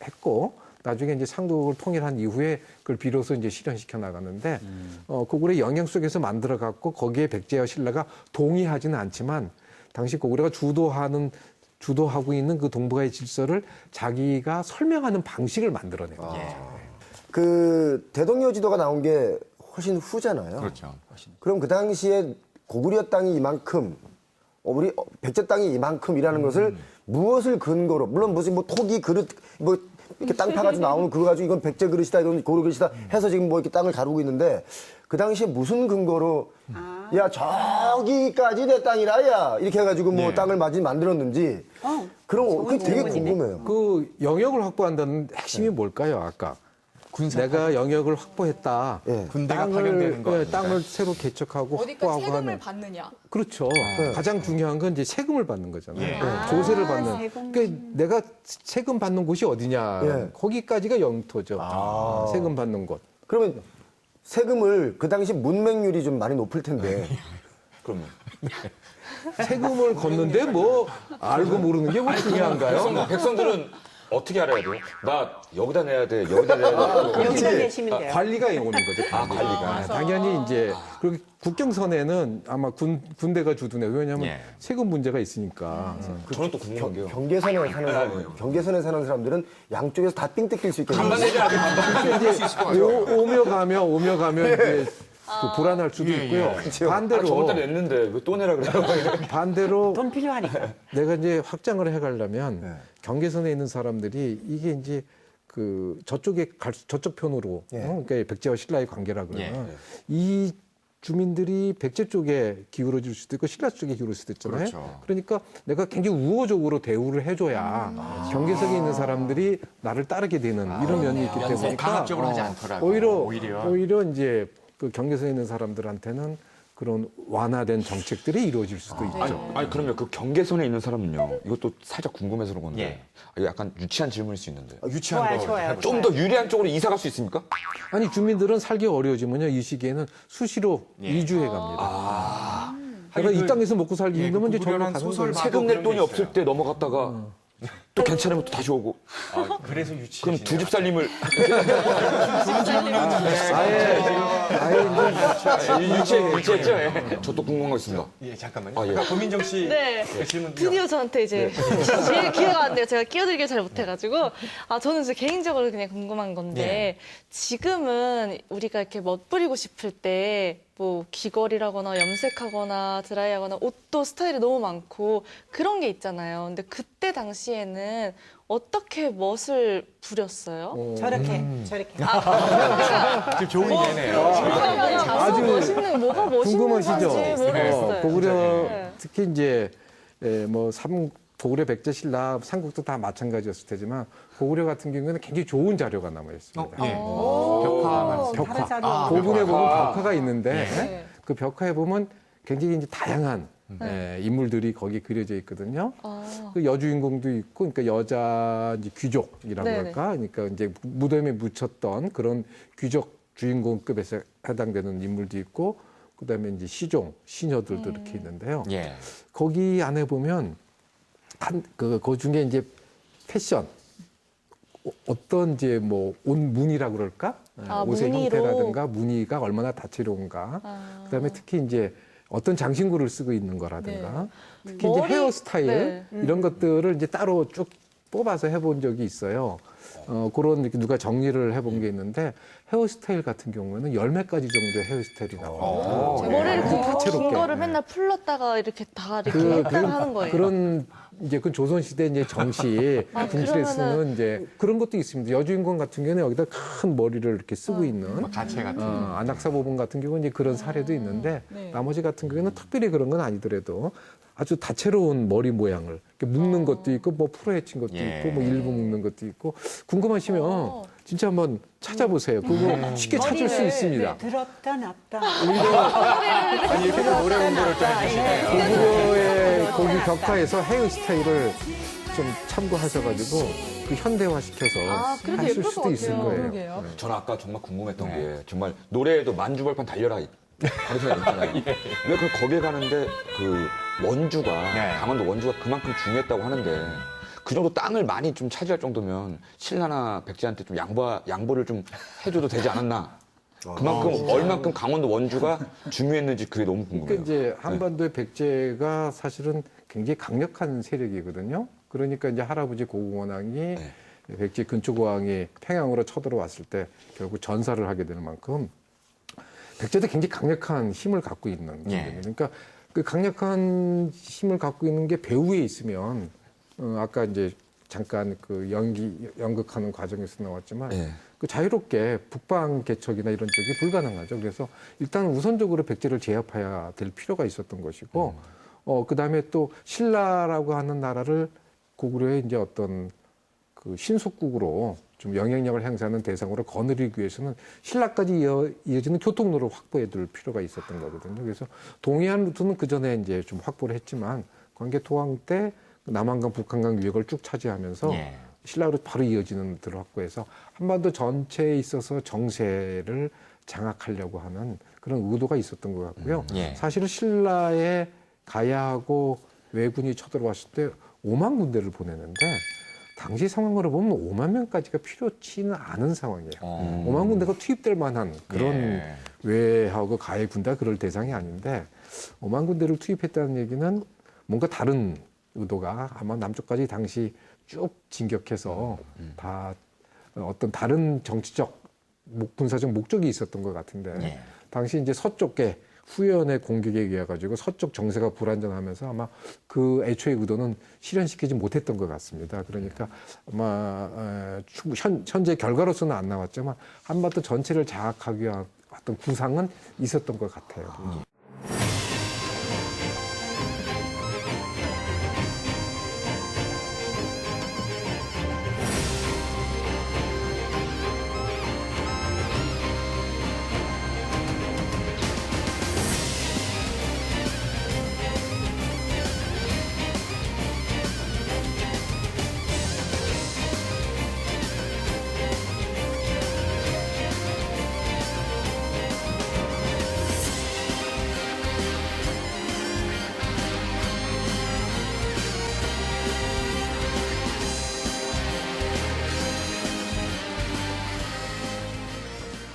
했고 나중에 이제 삼국을 통일한 이후에 그걸 비로소 이제 실현시켜 나가는데 고구려 영향 속에서 만들어 갖고 거기에 백제와 신라가 동의하지는 않지만 당시 고구려가 주도하고 있는 그 동북아의 질서를 자기가 설명하는 방식을 만들어낸 거죠. 그 대동여지도가 나온 게 훨씬 후잖아요. 그렇죠. 그럼 그 당시에 고구려 땅이 이만큼, 우리 백제 땅이 이만큼이라는 것을 무엇을 근거로, 물론 무슨 뭐 토기 그릇, 뭐 이렇게 땅 파가지고 나오는 그거 가지고 이건 백제 그릇이다, 이건 고구려 그릇이다 해서 지금 뭐 이렇게 땅을 다루고 있는데 그 당시에 무슨 근거로 야 저기까지 내 땅이라 야 이렇게 해가지고 뭐 땅을 만들었는지 그럼 그게 되게 궁금해요. 그 영역을 확보한다는 핵심이 뭘까요? 아까 내가 영역을 확보했다. 군대가 파견되는 거 아닙니까? 땅을 새로 개척하고 어디까지 확보하고 세금을 하는. 받느냐. 그렇죠. 가장 중요한 건 이제 세금을 받는 거잖아요. 조세를 받는. 그러니까 내가 세금 받는 곳이 어디냐. 거기까지가 영토죠. 세금 받는 곳. 그러면 세금을 그 당시 문맹률이 좀 많이 높을 텐데. 그러면 세금을 걷는데 뭐 알고 모르는 게 뭐 중요한가요? 백성들은 어떻게 알아야 돼요? 나 여기다 내야 돼, 여기다 내야 돼. 여기다 내시면 돼요. 관리가 오는 거죠. 관리가. 당연히 이제 그리고 국경선에는 아마 군대가 주둔해요. 왜냐하면 세금 문제가 있으니까. 저는 또 궁금한 게요. 경계선에 사는 사람들은 양쪽에서 다 삥 뜯길 수 있거든요. 반반 내지 않아요? 오며 가면 이제 그 불안할 수도 있고요. 반대로 저번 달에 냈는데 왜 또 내라 그래요? 반대로 돈 필요하니까. 내가 이제 확장을 해가려면 경계선에 있는 사람들이 이게 이제 그 저쪽 편으로 그러니까 백제와 신라의 관계라 그러면 이 주민들이 백제 쪽에 기울어질 수도 있고 신라 쪽에 기울어질 수도 있잖아요. 그렇죠. 그러니까 내가 굉장히 우호적으로 대우를 해줘야 경계선에 있는 사람들이 나를 따르게 되는 이런 면이 있기 때문에 강압적으로 하지 않더라고. 오히려 이제 그 경계선에 있는 사람들한테는 그런 완화된 정책들이 이루어질 수도 있죠. 아니 그러면 그 경계선에 있는 사람은요. 이것도 살짝 궁금해서 그런 건데 이거 약간 유치한 질문일 수 있는데 유치한 거. 좋아요. 좀 더 유리한 쪽으로 이사 갈 수 있습니까? 아니 주민들은 살기 어려워지면요 이 시기에는 수시로 이주해 갑니다. 내가 이 땅에서 먹고 살기 힘들면 이제 저기로 가는 거예요. 세금 낼 돈이 없을 때 넘어갔다가 또 괜찮으면 또 다시 오고. 그래서 유치. 그럼 두 집 살림을 유치했죠? 예. 저도 궁금한 거 있습니다. 예, 잠깐만요. 아, 예. 고민정 씨 네. 질문 드디어 저한테 이제 제일 기회가 왔네요. 제가 끼어들길 잘 못해가지고. 저는 진짜 개인적으로 그냥 궁금한 건데, 지금은 우리가 이렇게 멋부리고 싶을 때, 뭐 귀걸이라거나 염색하거나 드라이하거나 옷도 스타일이 너무 많고 그런 게 있잖아요. 근데 그때 당시에는 어떻게 멋을 부렸어요? 저렇게. 지금 좋은 얘네요. 아주 멋있는 뭐가 멋있는 궁금하시죠? 건지 모르겠어요. 고구려 네. 특히 이제 고구려 백제 신라 삼국도 다 마찬가지였을 테지만 고구려 같은 경우에는 굉장히 좋은 자료가 남아 있습니다. 벽화. 고군에 보면 벽화가 있는데 그 벽화에 보면 굉장히 이제 다양한 인물들이 거기 그려져 있거든요. 그 여주인공도 있고, 그러니까 여자 이제 귀족이라고 할까, 그러니까 이제 무덤에 묻혔던 그런 귀족 주인공급에서 해당되는 인물도 있고, 그다음에 이제 시종, 시녀들도 이렇게 있는데요. 거기 안에 보면 그 중에 이제 패션, 어떤 이제 뭐 옷 무늬라고 그럴까? 옷의 무늬로. 형태라든가 무늬가 얼마나 다채로운가. 그다음에 특히 이제 어떤 장신구를 쓰고 있는 거라든가. 특히 이제 헤어스타일 이런 것들을 이제 따로 쭉 뽑아서 해본 적이 있어요. 그런 이렇게 누가 정리를 해본 게 있는데 헤어스타일 같은 경우에는 10몇 가지 정도의 헤어스타일이 나와요. 머리를 긴 거를 맨날 풀렀다가 이렇게 다 이렇게 일단 하는 거예요. 그런 이제 그 조선시대 이제 정시 궁실에 쓰는 이제 그런 것도 있습니다. 여주인공 같은 경우는 여기다 큰 머리를 이렇게 쓰고 있는 가채 같은. 안악사 보본 같은 경우는 이제 그런 사례도 있는데 나머지 같은 경우는 특별히 그런 건 아니더라도 아주 다채로운 머리 모양을 이렇게 묶는 것도 있고 뭐 풀어헤친 것도 있고 뭐 일부 묶는 것도 있고 궁금하시면 진짜 한번 찾아보세요. 그거 쉽게 찾을 수 있습니다. 들었다 놨다. 아니, 이렇게 또 노래 공부를 좀 해주시네요. 고구려의 고기 격파에서 헤어스타일을 좀 참고하셔가지고 그 현대화시켜서 그래도 하실 예쁠 것 수도 있을 같아요. 거예요. 그러게요. 저는 아까 정말 궁금했던 게 정말 노래에도 만주벌판 달려라 가르쳐야 있잖아요. 왜 그 거기에 가는데 그 원주가 강원도 원주가 그만큼 중요했다고 하는데 그 정도 땅을 많이 좀 차지할 정도면 신라나 백제한테 좀 양보를 좀 해줘도 되지 않았나? 그만큼 얼만큼 강원도 원주가 중요했는지 그게 너무 궁금해요. 그러니까 이제 한반도의 백제가 사실은 굉장히 강력한 세력이거든요. 그러니까 이제 할아버지 고궁원왕이 백제 근초고왕이 평양으로 쳐들어왔을 때 결국 전사를 하게 되는 만큼 백제도 굉장히 강력한 힘을 갖고 있는 거예요. 그러니까 그 강력한 힘을 갖고 있는 게 배후에 있으면 아까 이제 잠깐 그 연극하는 과정에서 나왔지만 그 자유롭게 북방 개척이나 이런 쪽이 불가능하죠. 그래서 일단 우선적으로 백제를 제압해야 될 필요가 있었던 것이고 그다음에 또 신라라고 하는 나라를 고구려의 이제 어떤 그 신속국으로 좀 영향력을 행사하는 대상으로 거느리기 위해서는 신라까지 이어지는 교통로를 확보해 둘 필요가 있었던 거거든요. 그래서 동해안 루트는 그 전에 이제 좀 확보를 했지만 광개 토항 때 남한강, 북한강 유역을 쭉 차지하면서 신라로 바로 이어지는 데를 확보해서 한반도 전체에 있어서 정세를 장악하려고 하는 그런 의도가 있었던 것 같고요. 사실은 신라의 가야하고 왜군이 쳐들어왔을 때 5만 군대를 보내는데 당시 상황으로 보면 5만 명까지가 필요치는 않은 상황이에요. 5만 군대가 투입될 만한 그런 왜하고 가해 군대가 그럴 대상이 아닌데 5만 군대를 투입했다는 얘기는 뭔가 다른 의도가 아마 남쪽까지 당시 쭉 진격해서 다 어떤 다른 정치적 군사적 목적이 있었던 것 같은데 당시 이제 서쪽에 후연의 공격에 의해 가지고 서쪽 정세가 불안정하면서 아마 그 애초의 의도는 실현시키지 못했던 것 같습니다. 그러니까 아마 현재 결과로서는 안 나왔지만 한반도 전체를 장악하기 위한 어떤 구상은 있었던 것 같아요.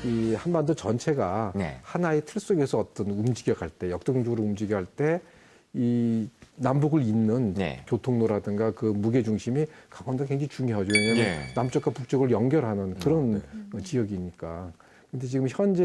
이 한반도 전체가 하나의 틀 속에서 어떤 움직여갈 때, 역동적으로 움직여갈 때 이 남북을 잇는 교통로라든가 그 무게 중심이 강원도가 굉장히 중요하죠. 왜냐하면 남쪽과 북쪽을 연결하는 그런 지역이니까. 근데 지금 현재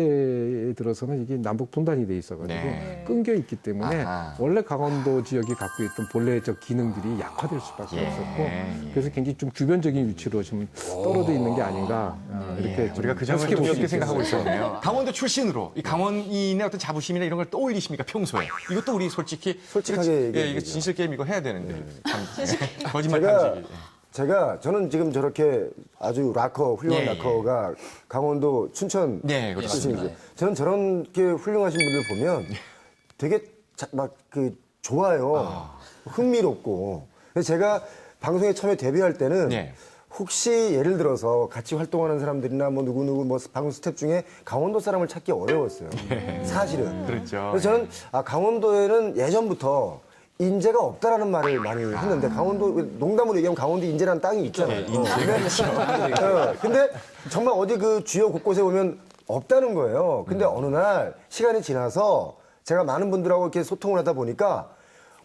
들어서는 이게 남북 분단이 돼 있어가지고 끊겨 있기 때문에 원래 강원도 지역이 갖고 있던 본래적 기능들이 약화될 수밖에 없었고 그래서 굉장히 좀 주변적인 위치로 좀 떨어져 있는 게 아닌가 이렇게 우리가 그 점을 좀 이렇게 생각하고 있었네요. 강원도 출신으로 이 강원인의 어떤 자부심이나 이런 걸 떠올리십니까 평소에? 이것도 우리 솔직하게 이거 진실 게임 이거 해야 되는데 참 거짓말 탐지기. 저는 지금 저렇게 아주 훌륭한 락커가 강원도 춘천 출신이죠. 저는 저렇게 훌륭하신 분들 보면 되게 좋아요. 흥미롭고. 그래서 제가 방송에 처음에 데뷔할 때는 혹시 예를 들어서 같이 활동하는 사람들이나 뭐 누구 방송 스태프 중에 강원도 사람을 찾기 어려웠어요. 사실은. 그렇죠. 그래서 저는 강원도에는 예전부터 인재가 없다라는 말을 많이 했는데 강원도 농담으로 얘기하면 강원도 인재라는 땅이 있잖아요. 근데 정말 어디 그 주요 곳곳에 보면 없다는 거예요. 근데 어느 날 시간이 지나서 제가 많은 분들하고 이렇게 소통을 하다 보니까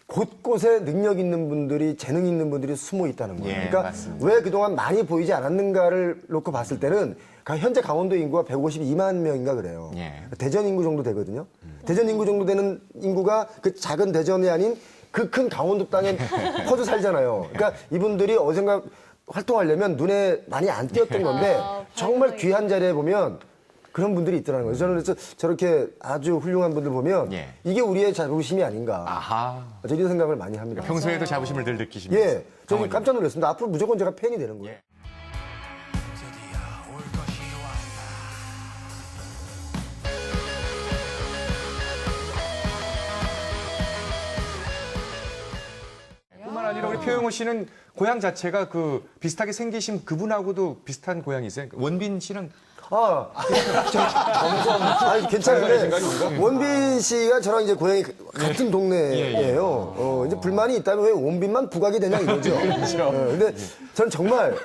곳곳에 능력 있는 분들이 재능 있는 분들이 숨어 있다는 거예요. 그러니까 맞습니다. 왜 그동안 많이 보이지 않았는가를 놓고 봤을 때는 현재 강원도 인구가 152만 명인가 그래요. 대전 인구 정도 되거든요. 대전 인구 정도 되는 인구가 그 작은 대전이 아닌 그 큰 강원도 땅에 퍼져 살잖아요. 그러니까 이분들이 어딘가 활동하려면 눈에 많이 안 띄었던 건데 정말 귀한 자리에 보면 그런 분들이 있더라는 거예요. 저는 그래서 저렇게 아주 훌륭한 분들 보면 이게 우리의 자부심이 아닌가. 저 이런 생각을 많이 합니다. 평소에도 자부심을 늘 느끼십니까? 저는 깜짝 놀랐습니다. 앞으로 무조건 제가 팬이 되는 거예요. 표영호 씨는 고향 자체가 그 비슷하게 생기신 그분하고도 비슷한 고향이세요? 원빈 씨랑 아니, 괜찮은데 원빈 씨가 저랑 이제 고향이 같은 동네예요. 이제 불만이 있다면 왜 원빈만 부각이 되냐 이거죠. 근데 저는 정말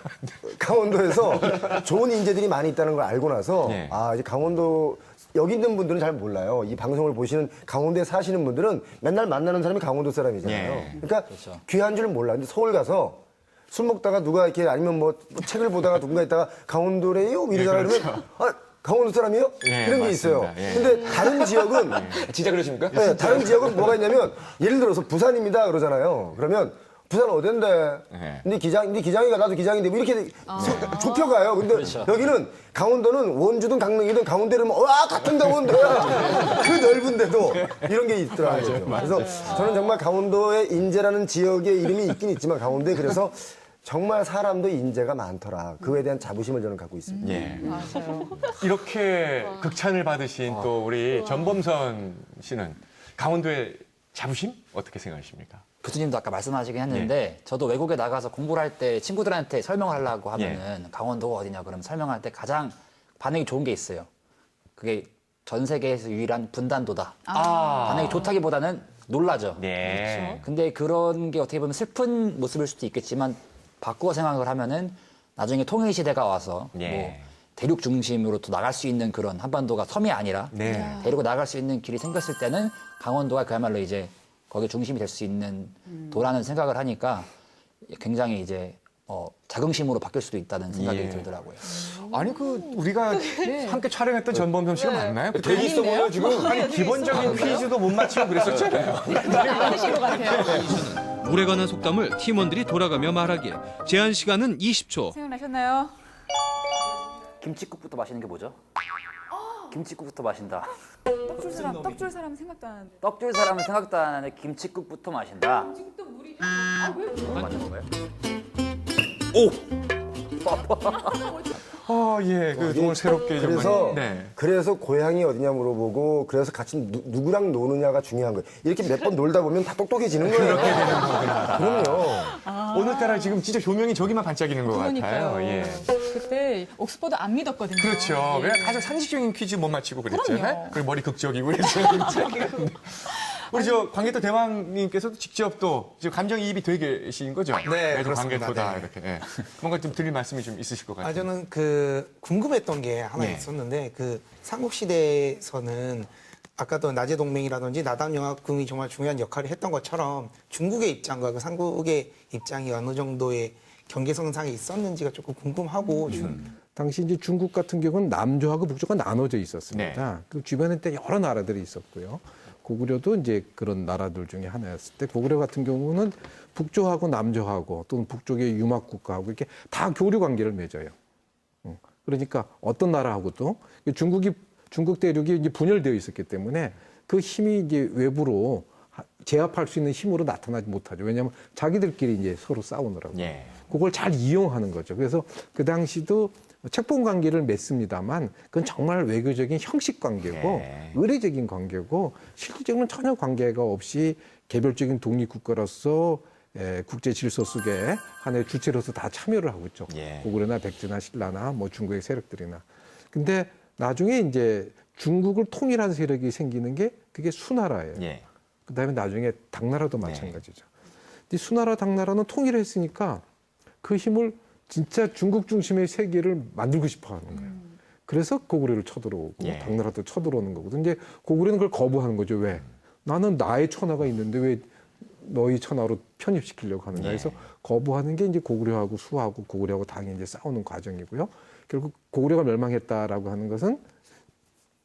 강원도에서 좋은 인재들이 많이 있다는 걸 알고 나서 이제 강원도 여기 있는 분들은 잘 몰라요. 이 방송을 보시는 강원도에 사시는 분들은 맨날 만나는 사람이 강원도 사람이잖아요. 그러니까 귀한 줄 몰라. 근데 서울 가서 술 먹다가 누가 이렇게 아니면 뭐 책을 보다가 누군가 있다가 강원도래요? 이러잖아. 그러면 강원도 사람이요? 이런 게 있어요. 근데 다른 지역은 진짜 그러십니까? 네, 다른 지역은 뭐가 있냐면 예를 들어서 부산입니다 그러잖아요. 그러면 부산 어딘데? 네 기장이가 나도 기장인데 뭐 이렇게 좁혀가요. 근데 여기는 강원도는 원주든 강릉이든 강원도는 와 같은 강원도야. 그 넓은데도 이런 게 있더라고요. 그래서 저는 정말 강원도의 인재라는 지역의 이름이 있긴 있지만 강원도에 그래서 정말 사람도 인재가 많더라. 그에 대한 자부심을 저는 갖고 있습니다. 맞아요. 이렇게 극찬을 받으신 또 우리 전범선 씨는 강원도의 자부심 어떻게 생각하십니까? 교수님도 아까 말씀하시긴 했는데 저도 외국에 나가서 공부를 할 때 친구들한테 설명을 하려고 하면은 강원도가 어디냐 그러면 설명할 때 가장 반응이 좋은 게 있어요. 그게 전 세계에서 유일한 분단도다. 반응이 좋다기보다는 놀라죠. 근데 그런 게 어떻게 보면 슬픈 모습일 수도 있겠지만 바꾸어 생각을 하면은 나중에 통일 시대가 와서 뭐 대륙 중심으로 또 나갈 수 있는 그런 한반도가 섬이 아니라 데리고 나갈 수 있는 길이 생겼을 때는 강원도가 그야말로 이제 거기 중심이 될 수 있는 도라는 생각을 하니까 굉장히 이제 자긍심으로 바뀔 수도 있다는 생각이 들더라고요. 아니 우리가 함께 촬영했던 전범선 씨가 맞나요? 되게 있어 보여요 지금. 아니 기본적인 퀴즈도 못 맞히고 그랬었잖아요. 많으신 것 같아요. 물에 관한 속담을 팀원들이 돌아가며 말하기에 제한 시간은 20초. 생각나셨나요? 김치국부터 마시는 게 뭐죠? 김치국부터 마신다. 떡줄 사람 생각도 안 하는데. 떡줄 사람은 생각도 안 하는데 김치국부터 마신다. 김치국도 물이. 맞는 거예요? 오늘 새롭게 그래서 정말. 그래서 고향이 어디냐 물어보고 그래서 같이 누구랑 노느냐가 중요한 거예요. 이렇게 몇 번 놀다 보면 다 똑똑해지는 거예요. 그렇게 되는 거구나. 그럼요. 오늘따라 지금 진짜 조명이 저기만 반짝이는 것 그러니까요. 같아요. 그때 옥스퍼드 안 믿었거든요. 그렇죠. 그냥 가장 상식적인 퀴즈 못 맞히고 그랬잖아요. 그럼요. 그리고 머리 극적이고 그랬죠. 우리 광개토 대왕님께서도 직접 또 지금 감정이입이 되게 계신 거죠? 네, 그렇습니다. 광개토다 네. 이렇게. 뭔가 좀 드릴 말씀이 좀 있으실 것 같아요. 저는 궁금했던 게 하나 있었는데 삼국시대에서는 아까도 낮의 동맹이라든지 나담영합궁이 정말 중요한 역할을 했던 것처럼 중국의 입장과 그 삼국의 입장이 어느 정도의 경계선상에 있었는지가 조금 궁금하고 당시 이제 중국 같은 경우는 남조하고 북조가 나눠져 있었습니다. 그 주변에 때 여러 나라들이 있었고요. 고구려도 이제 그런 나라들 중에 하나였을 때 고구려 같은 경우는 북조하고 남조하고 또는 북쪽의 유막국가하고 이렇게 다 교류 관계를 맺어요. 그러니까 어떤 나라하고도 중국 대륙이 이제 분열되어 있었기 때문에 그 힘이 이제 외부로 제압할 수 있는 힘으로 나타나지 못하죠. 왜냐하면 자기들끼리 이제 서로 싸우느라고. 그걸 잘 이용하는 거죠. 그래서 그 당시도 책봉 관계를 맺습니다만 그건 정말 외교적인 형식 관계고 의례적인 관계고 실질적으로는 전혀 관계가 없이 개별적인 독립국가로서 국제 질서 속에 하나의 주체로서 다 참여를 하고 있죠. 고구려나 백제나 신라나 뭐 중국의 세력들이나. 근데 나중에 이제 중국을 통일한 세력이 생기는 게 그게 수나라예요. 그다음에 나중에 당나라도 마찬가지죠. 근데 수나라, 당나라는 통일을 했으니까 그 힘을 진짜 중국 중심의 세계를 만들고 싶어 하는 거예요. 그래서 고구려를 쳐들어오고 당나라도 쳐들어오는 거거든요. 이제 고구려는 그걸 거부하는 거죠. 왜? 나는 나의 천하가 있는데 왜 너희 천하로 편입시키려고 하는가 해서 거부하는 게 이제 고구려하고 수하고 고구려하고 당이 이제 싸우는 과정이고요. 결국 고구려가 멸망했다라고 하는 것은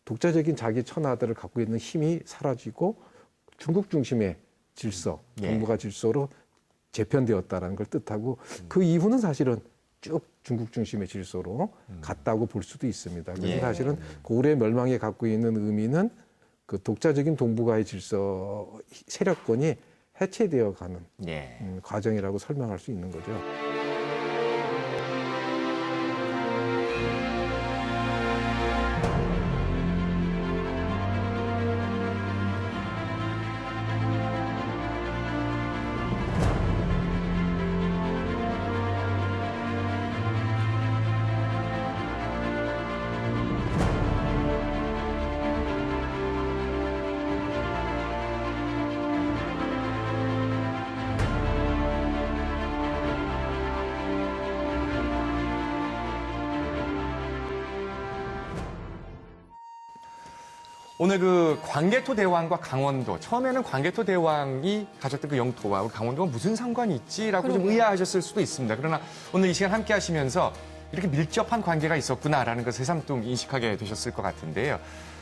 독자적인 자기 천하들을 갖고 있는 힘이 사라지고 중국 중심의 질서, 정부가 질서로 재편되었다라는 걸 뜻하고 그 이후는 사실은 쭉 중국 중심의 질서로 갔다고 볼 수도 있습니다. 그래서 사실은 고구려의 멸망에 갖고 있는 의미는 그 독자적인 동북아의 질서 세력권이 해체되어 가는 과정이라고 설명할 수 있는 거죠. 오늘 그 광개토 대왕과 강원도, 처음에는 광개토 대왕이 가졌던 그 영토와 우리 강원도가 무슨 상관이 있지라고 좀 의아하셨을 수도 있습니다. 그러나 오늘 이 시간 함께 하시면서 이렇게 밀접한 관계가 있었구나라는 것을 새삼 인식하게 되셨을 것 같은데요.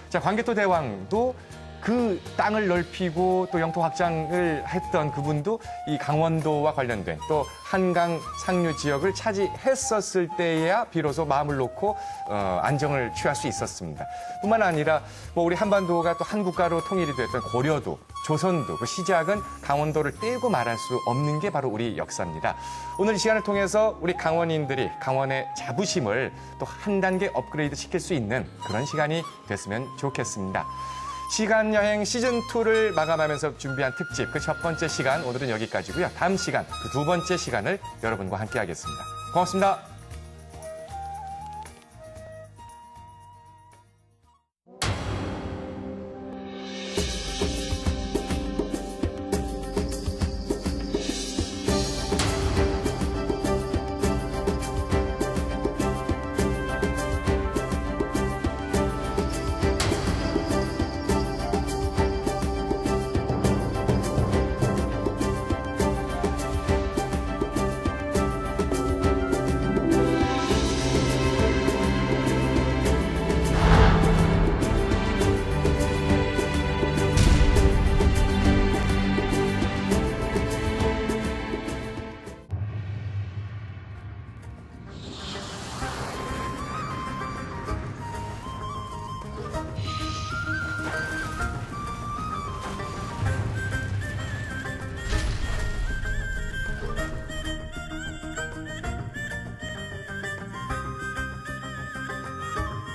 자, 광개토 대왕도 그 땅을 넓히고 또 영토 확장을 했던 그분도 이 강원도와 관련된 또 한강 상류 지역을 차지했었을 때에야 비로소 마음을 놓고 안정을 취할 수 있었습니다. 뿐만 아니라 뭐 우리 한반도가 또 한 국가로 통일이 됐던 고려도, 조선도 그 시작은 강원도를 떼고 말할 수 없는 게 바로 우리 역사입니다. 오늘 이 시간을 통해서 우리 강원인들이 강원의 자부심을 또 한 단계 업그레이드 시킬 수 있는 그런 시간이 됐으면 좋겠습니다. 시간여행 시즌2를 마감하면서 준비한 특집 그 첫 번째 시간 오늘은 여기까지고요. 다음 시간 그 두 번째 시간을 여러분과 함께 하겠습니다. 고맙습니다.